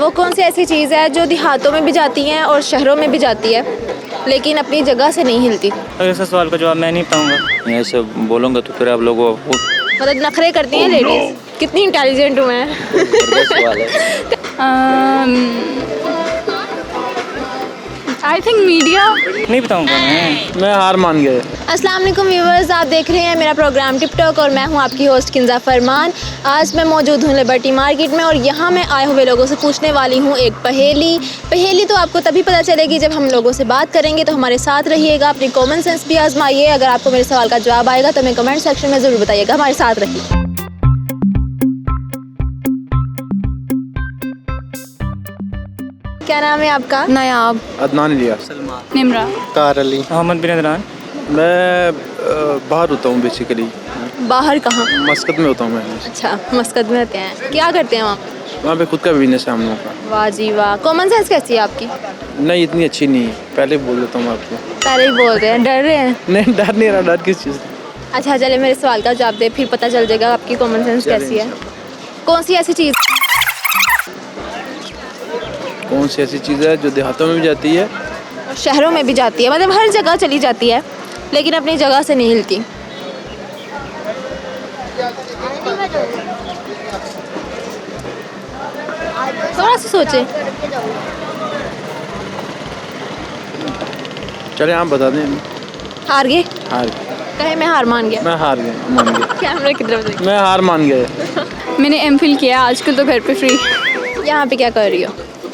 वो कौन सी ऐसी चीज़ है जो देहातों में भी जाती है और शहरों में भी जाती है लेकिन अपनी जगह से नहीं हिलती? तो ऐसा सवाल का जवाब मैं नहीं पाऊंगा। मैं ऐसे बोलूँगा तो फिर आप लोगों को मतलब नखरे करती हैं लेडीज़। कितनी इंटेलिजेंट हूँ मैं। सवाल है। I think media. नहीं बताऊंगा मैं हार मान गया। अस्सलाम वालेकुम व्यूवर्स, आप देख रहे हैं मेरा प्रोग्राम टिकटॉक और मैं हूं आपकी होस्ट किंजा फरमान। आज मैं मौजूद हूं लिबर्टी मार्केट में और यहां मैं आए हुए लोगों से पूछने वाली हूं एक पहेली तो आपको तभी पता चलेगी जब हम लोगों से बात करेंगे। तो हमारे साथ रहिएगा, अपनी कॉमन सेंस भी आजमाइए। अगर आपको मेरे सवाल का जवाब आएगा तो हमें कमेंट सेक्शन में ज़रूर बताइएगा। हमारे साथ रहिए। क्या नाम है आपका? नायाब। अदनान लिया। निमरा। कार अली। मोहम्मद बिन अदनान। मैं बाहर होता हूँ बेसिकली। बाहर कहाँ? मस्कत में होता हूँ मैं। अच्छा, मस्कत में होते हैं। क्या करते हैं वहाँ? वहाँ पे खुद का बिजनेस है हम लोगों का। वाह जी वाह। कॉमन सेंस कैसी है आपकी? नहीं इतनी अच्छी नहीं है, पहले बोल देता हूँ आपको। पहले ही बोल रहे हैं, डर रहे हैं? नहीं डर नहीं रहा, डर किस चीज़ से? अच्छा चले मेरे सवाल का जवाब दे, फिर पता चल जाएगा आपकी कॉमन सेंस कैसी है। कौन सी ऐसी चीज़ कौन सी ऐसी चीज़ है जो देहातों में भी जाती है? शहरों में भी जाती है, मतलब हर जगह चली जाती है लेकिन अपनी जगह से नहीं हिलती? थोड़ा सा सोचे। चले आप बता दें। हार गए? हार कहे मैं हार मान गया। मैं हार गया, मान गया। कैमरा की तरफ देखिए। मैं हार मान गया। मैंने एमफिल किया, आजकल तो घर पे फ्री। यहाँ पे क्या कर रही हो?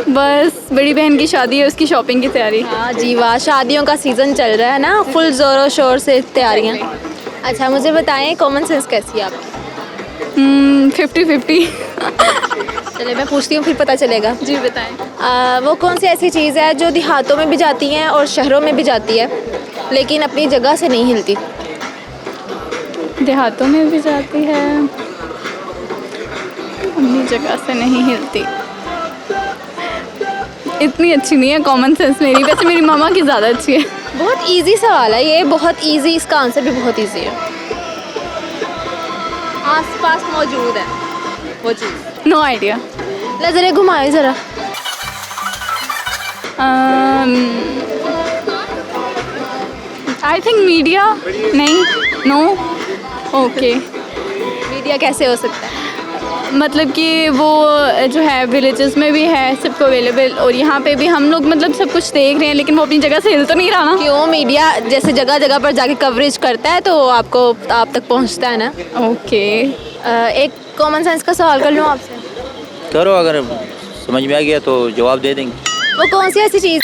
बस बड़ी बहन की शादी है, उसकी शॉपिंग की तैयारी। हाँ जी वाह, शादियों का सीज़न चल रहा है ना, फुल ज़ोरों शोर से तैयारियाँ। अच्छा मुझे बताएं कॉमन सेंस कैसी है आपकी? 50-50। चलिए मैं पूछती हूँ फिर पता चलेगा। जी बताएं। वो कौन सी ऐसी चीज़ है जो देहातों में भी जाती है और शहरों में भी जाती है लेकिन अपनी जगह से नहीं हिलती? देहातों में भी जाती है, अपनी जगह से नहीं हिलती। इतनी अच्छी नहीं है कॉमन सेंस मेरी, वैसे मेरी मामा की ज़्यादा अच्छी है। बहुत इजी सवाल है ये, बहुत इजी। इसका आंसर भी बहुत इजी है, आसपास मौजूद है वो चीज़। No idea. नज़रें घुमाए ज़रा। I think media. नहीं, नो। ओके। मीडिया कैसे हो सकता है? मतलब कि वो जो है विलेजेस में भी है सबको अवेलेबल, और यहाँ पे भी हम लोग मतलब सब कुछ देख रहे हैं लेकिन वो अपनी जगह से हिल तो नहीं रहा ना। क्यों? मीडिया जैसे जगह जगह पर जाके कवरेज करता है तो आपको आप तक पहुँचता है ना। ओके। एक कॉमन सेंस का सवाल कर लूँ आपसे? करो, अगर समझ में आ गया तो जवाब दे देंगे। वो कौन सी ऐसी चीज़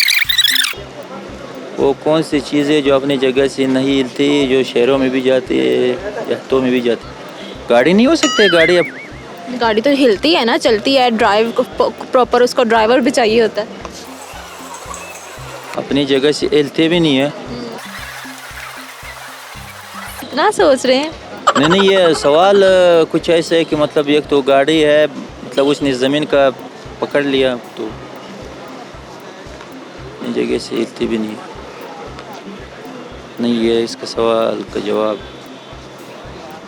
वो कौन सी चीज़ है जो अपनी जगह से नहीं हिलती, जो शहरों में भी जाती है देहातों में भी जाती है? गाड़ी नहीं हो सकती? गाड़ी अब गाड़ी तो हिलती है ना, चलती है। ड्राइव को प्रॉपर उसको ड्राइवर भी चाहिए होता है। अपनी जगह से हिलते भी नहीं है। इतना सोच रहे हैं? नहीं, ये सवाल कुछ ऐसा है कि मतलब एक तो गाड़ी है, मतलब उसने ज़मीन का पकड़ लिया तो अपनी जगह से हिलती भी नहीं है। नहीं है इसका सवाल का जवाब।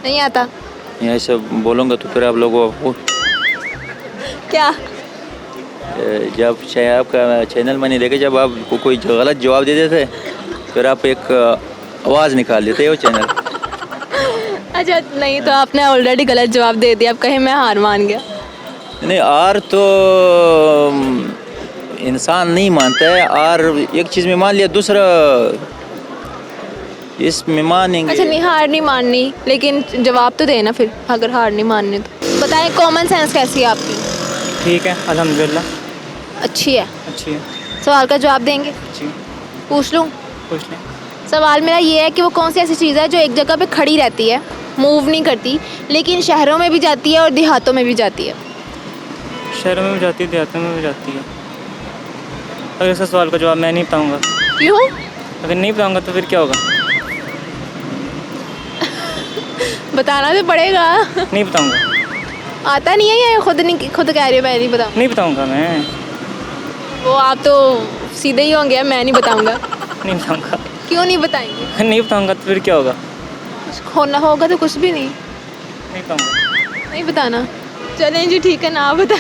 नहीं आता? मैं ऐसे बोलूँगा तो फिर आप लोगों को क्या? जब चाहे आपका चैनल मैंने देखा, जब आप को कोई गलत जवाब दे देते फिर आप एक आवाज़ निकाल देते हो चैनल। अच्छा नहीं, तो आपने ऑलरेडी गलत जवाब दे दिया, अब कहीं मैं हार मान गया। नहीं, आर तो इंसान नहीं मानता है। आर एक चीज़ में मान लिया, दूसरा इसमें मानेंगे। अच्छा नहीं, हार नहीं माननी, लेकिन जवाब तो देना फिर अगर हार नहीं माननी तो। बताएं कॉमन सेंस कैसी है आपकी? ठीक है, अल्हम्दुलिल्लाह अच्छी है। अच्छी है। सवाल का जवाब देंगे? जी पूछ लूँ? पूछ लें। सवाल मेरा ये है कि वो कौन सी ऐसी चीज़ है जो एक जगह पे खड़ी रहती है, मूव नहीं करती, लेकिन शहरों में भी जाती है और देहातों में भी जाती है? शहरों में भी जाती है, देहातों में भी जाती है। अगर ऐसा सवाल का जवाब मैं नहीं पाऊंगा। क्यों? अगर नहीं पाऊंगा तो फिर क्या होगा? बताना तो पड़ेगा। नहीं बताऊंगा। आता नहीं है या खुद कह रही हो मैं नहीं बताऊँ? नहीं बताऊंगा मैं। वो आप तो सीधे ही होंगे, मैं नहीं बताऊंगा। नहीं बताऊंगा। क्यों नहीं बताएंगे? नहीं बताऊंगा तो फिर क्या होगा? कुछ होना होगा तो कुछ भी नहीं। नहीं बताऊंगा। नहीं बताना। चलें जी ठीक है, ना बता।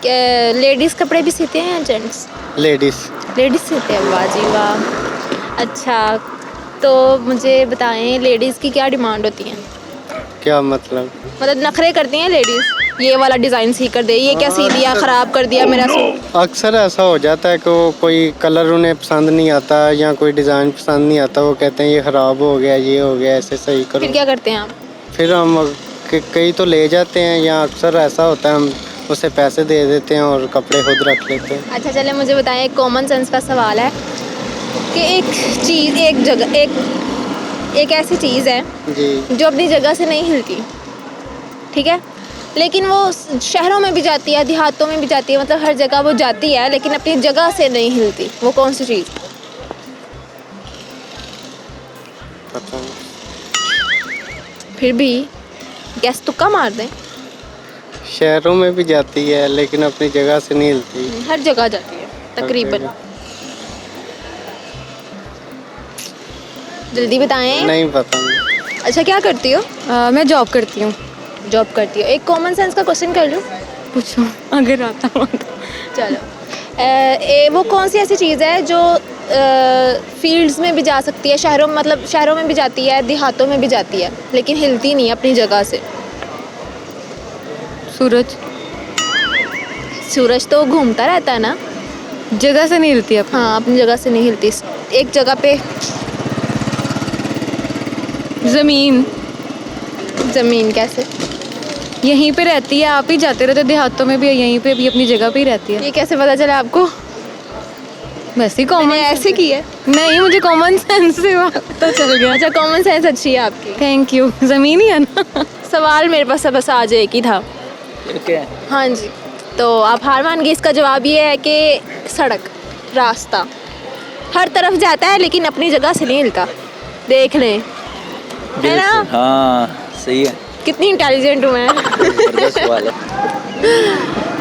लेडीज़ कपड़े भी सीते हैं या जेंट्स? लेडीज़ सीते हैं, वाह जी वाह। अच्छा, तो मुझे बताएं लेडीज़ की क्या डिमांड होती है? क्या मतलब? मतलब नखरे करती हैं लेडीज़, ये वाला डिज़ाइन सी कर दे, ये क्या सी दिया, ख़राब कर दिया मेरा सूट। अक्सर ऐसा हो जाता है कि वो कोई कलर उन्हें पसंद नहीं आता या कोई डिज़ाइन पसंद नहीं आता, वो कहते हैं ये ख़राब हो गया, ये हो गया, ऐसे सही करो। फिर क्या करते हैं आप? फिर हम कई तो ले जाते हैं, या अक्सर ऐसा होता है हम उसे पैसे दे देते हैं और कपड़े खुद रख लेते हैं। अच्छा चले, मुझे बताएं, एक कॉमन सेंस का सवाल है कि एक चीज़ एक जगह एक ऐसी चीज़ है जी जो अपनी जगह से नहीं हिलती, ठीक है, लेकिन वो शहरों में भी जाती है, देहातों में भी जाती है, मतलब हर जगह वो जाती है लेकिन अपनी जगह से नहीं हिलती, वो कौन सी चीज़? पता नहीं। फिर भी गैस तुक्का मार दें। शहरों में भी जाती है लेकिन अपनी जगह से नहीं हिलती। हर जगह जाती है तकरीबन। जल्दी बताएं। नहीं पता नहीं। अच्छा, क्या करती हो? मैं जॉब करती हूँ। जॉब करती हो। एक कॉमन सेंस का क्वेश्चन कर लूँ? पूछो अगर आता हो तो। चलो, वो कौन सी ऐसी चीज़ है जो फील्ड्स में भी जा सकती है, शहरों में भी जाती है, देहातों में भी जाती है, लेकिन हिलती नहीं अपनी जगह से? सूरज। सूरज तो घूमता रहता है ना, जगह से नहीं हिलती अब। हाँ, अपनी जगह से नहीं हिलती। एक जगह पे। ज़मीन। ज़मीन कैसे? यहीं पे रहती है, आप ही जाते रहते, देहातों में भी यहीं पे भी अपनी जगह पे ही रहती है। ये कैसे पता चला आपको? वैसे ही कॉमन ऐसे की है? नहीं, मुझे कॉमन सेंस से पता चल गया। अच्छा, कॉमन सेंस अच्छी है आपकी। Thank you. ज़मीन ही है ना। सवाल मेरे पास बस आज एक ही था। हाँ जी, तो आप हार मान गए। इसका जवाब ये है कि सड़क, रास्ता हर तरफ जाता है लेकिन अपनी जगह से नहीं हिलता। देख लें, है ना? हाँ सही है। कितनी इंटेलिजेंट हूँ मैं। जबरदस्त सवाल है।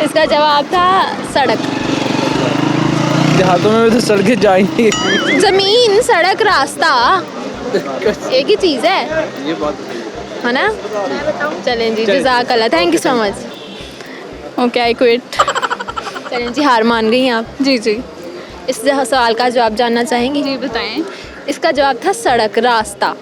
इसका जवाब था सड़क। देहातों में भी तो सड़कें जाएंगी। ज़मीन, सड़क, रास्ता एक ही चीज़ है, ये बात है ना? चलें जी, जज़ाकल्लाह, thank you so much. Okay, I quit. चलें जी, हार मान गई आप। जी जी इस सवाल का जवाब जानना चाहेंगी? जी बताएं। इसका जवाब था सड़क, रास्ता।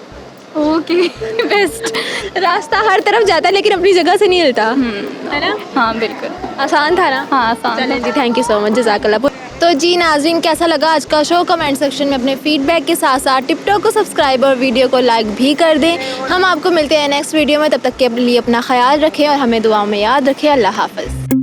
Okay, best. रास्ता हर तरफ जाता है लेकिन अपनी जगह से नहीं हिलता, है ना? हाँ बिल्कुल। आसान था ना? हाँ आसान। चलें जी, थैंक यू सो मच, जज़ाकल्लाह। तो जी नाज़रीन, कैसा लगा आज का शो? कमेंट सेक्शन में अपने फीडबैक के साथ साथ टिकटॉक को सब्सक्राइब और वीडियो को लाइक भी कर दें। हम आपको मिलते हैं नेक्स्ट वीडियो में, तब तक के लिए अपना ख्याल रखें और हमें दुआओं में याद रखें। अल्लाह हाफ़िज़।